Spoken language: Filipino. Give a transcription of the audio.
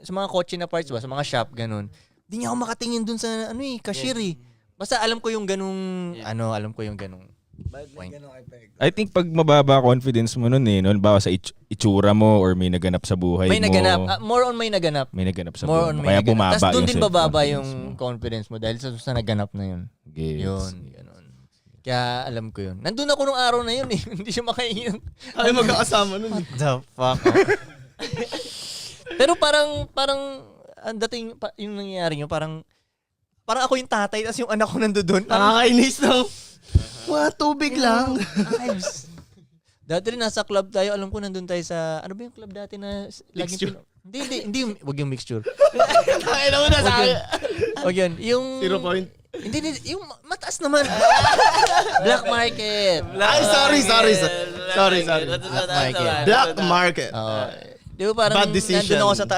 sa mga kotse na parts ba, sa mga shop, ganun. Di niya ako makatingin dun sa, cashier eh. Basta alam ko yung ganung, alam ko yung ganung point. I think pag mababa confidence mo nun no, bawa sa itsura mo or may naganap sa buhay may mo. May naganap. More on may naganap. May naganap sa more buhay mo. On Kaya bumaba Tapos doon yung din bababa self-confidence yung mo. confidence mo dahil sa naganap na yun. Yes. Yun, ganun. Kaya alam ko yun. Nandun ako nung araw na yun eh. Hindi siya makaingin. Ay, magkakasama nun. What the fuck? Pero parang ang dating yung nangyayari nyo, parang ako yung tatay tapos yung anak ko nandoon. Nakakainis no? Mga tubig lang. Ayos. Dati rin nasa club tayo, alam ko nandun tayo sa, ano ba yung club dati na Mixture. Hindi, wag yung mixture. Ay, naman na sa akin. Wag yun, yung 0 point. Hindi, yung mataas naman. Black market. Ay, sorry. Black market. Black market. Di ba parang Bad decision. nandun ako sa